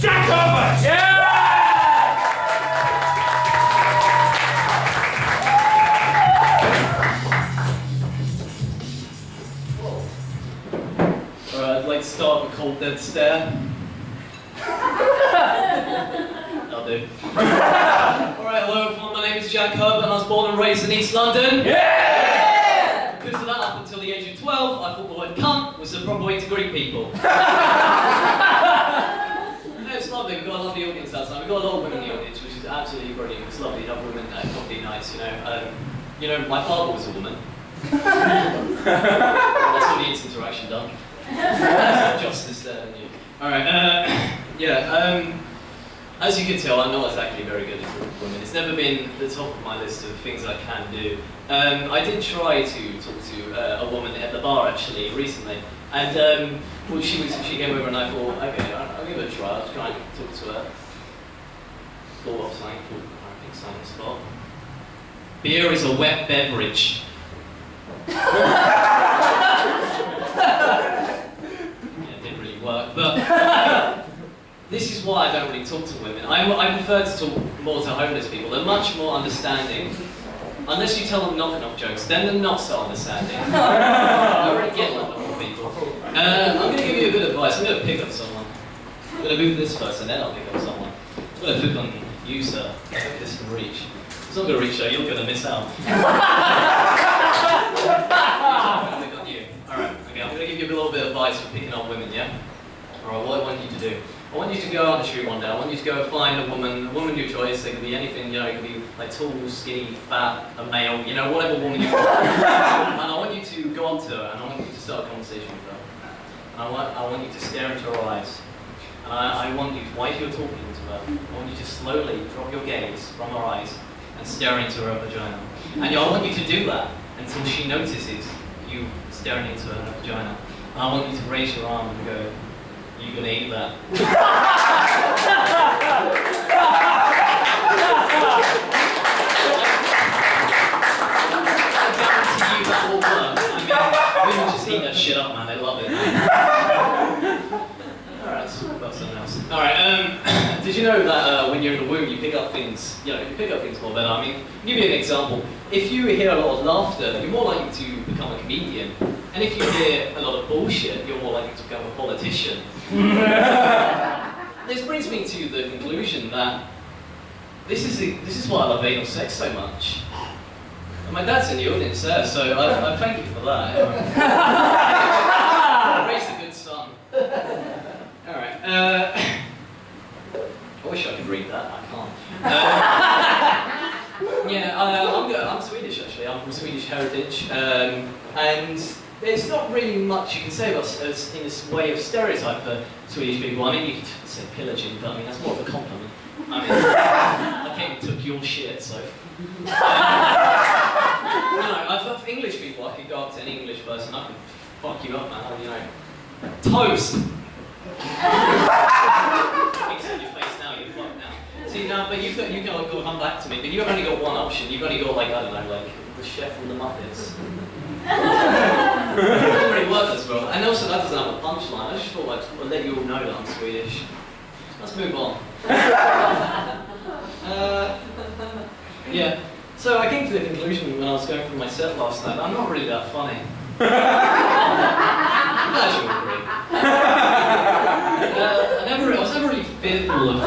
Jack Herbert! Yeah! Alright, I'd like to start with a cold dead stare. I'll do. Alright, hello everyone, my name is Jack Herbert and I was born and raised in East London. Yeah! Because of that, up until the age of 12, I thought the word cunt was the proper way to greet people. It's lovely, we've got a lovely audience outside. We've got a lot of women in the audience, which is absolutely brilliant. It's lovely to have women probably nice, you know, my father was a woman. That's all needs interaction done. Justice there, and you. Alright, as you can tell, I'm not exactly very good at women. It's never been the top of my list of things I can do. I did try to talk to a woman at the bar actually recently, and well, she came over and I thought, okay, I'll give it a try. I'll try and talk to her. Thought of something, I think something spot. Beer is a wet beverage. Yeah, it didn't really work, but this is why I don't really talk to women. I prefer to talk more to homeless people. They're much more understanding. Unless you tell them knock-knock jokes, then they're not so understanding. I already get knock-knock people. I'm going to give you a good advice. I'm going to pick up someone. I'm going to move this first and then I'll pick up someone. I'm going to pick on you, sir. I hope this can reach. It's not going to reach, though. You're going to miss out. I'm going to pick on you. Alright, okay. I'm going to give you a little bit of advice for picking on women, yeah? Alright, what I want you to do. I want you to go out on the street one day. I want you to go find a woman of your choice. It could be anything, you know, it could be like tall, skinny, fat, a male, you know, whatever woman you want. And I want you to go up to her and I want you to start a conversation with her. And I want you to stare into her eyes. And I want you, while you're talking to her, I want you to slowly drop your gaze from her eyes and stare into her vagina. And I want you to do that until she notices you staring into her vagina. And I want you to raise your arm and go, "You gonna eat that?" I guarantee you that will work. I mean, women just eat that shit up, man. They love it. Alright, let's talk about something else. Alright, did you know that when you're in the womb, you pick up things, you pick up things more better? I mean, I'll give you an example. If you hear a lot of laughter, you're more likely to become a comedian. And if you hear a lot of bullshit, you're more likely to become a politician. This brings me to the conclusion that this is why I love anal sex so much. And my dad's in the audience there, so I thank you for that. I raised a good son. Alright, I wish I could read that, I can't. I'm Swedish actually, I'm from Swedish heritage, and there's not really much you can say about us in this way of stereotype for Swedish people. I mean, you could say pillaging, but I mean, that's more of a compliment. I mean, I came and took your shit, so... for English people, I could go up to an English person, I could fuck you up, man, toast! Except your face now, you're fucked now. See, no, but you've got to come back to me, but you've only got one option. You've only got, like, I don't know, like, the chef from the Muppets. It doesn't really work as well. And also, that doesn't have a punchline. I just thought I'd let you all know that I'm Swedish. Let's move on. Yeah. So I came to the conclusion when I was going through my set last night, I'm not really that funny. As you agree. I was never really fearful of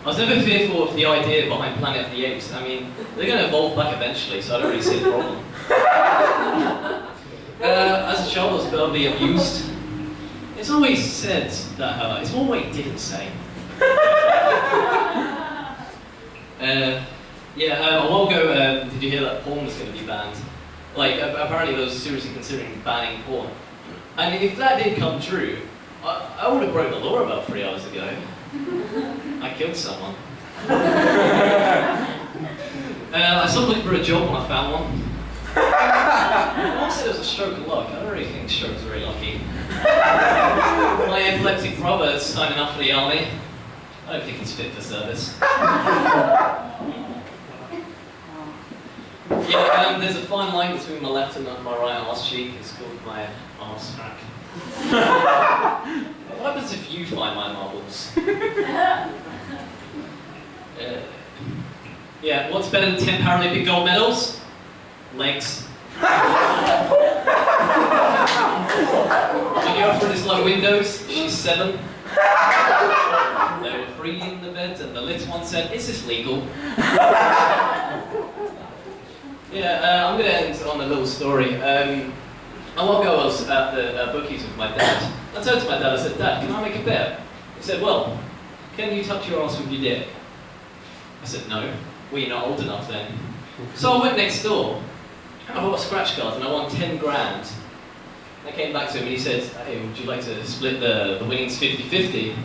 I was never fearful of the idea behind Planet of the Apes. I mean, they're going to evolve back eventually, so I don't really see the problem. As a child, I was verbally abused. It's always said that, it's more what he didn't say. A while ago, did you hear that porn was going to be banned? Like, apparently they were seriously considering banning porn. And if that did come true, I would have broke the law about 3 hours ago. I killed someone. I started looking for a job when I found one. I won't say it was a stroke of luck. I don't really think strokes are very lucky. My epileptic brother is signing up for the army. I don't think he's fit for service. Yeah, there's a fine line between my left and my right arse cheek. It's called my arse crack. What happens if you find my marbles? Yeah, what's better than 10 Paralympic gold medals? Legs. When your girlfriend is low windows, she's 7. They were 3 in the bed, and the little one said, "Is this legal?" Yeah, I'm going to end on a little story. A while ago I was at the bookies with my dad. I turned to my dad, I said, "Dad, can I make a bet?" He said, "Well, can you touch your arse with your dick?" I said, "No, well, you're not old enough then." So I went next door, and I bought a scratch card, and I won 10 grand. I came back to him and he said, "Hey, would you like to split the winnings 50-50?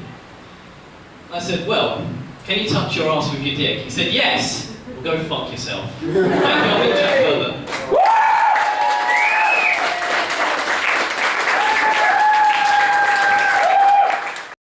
I said, "Well, can you touch your arse with your dick?" He said, "Yes." "Well, go fuck yourself." Thank you, Jack Herbert.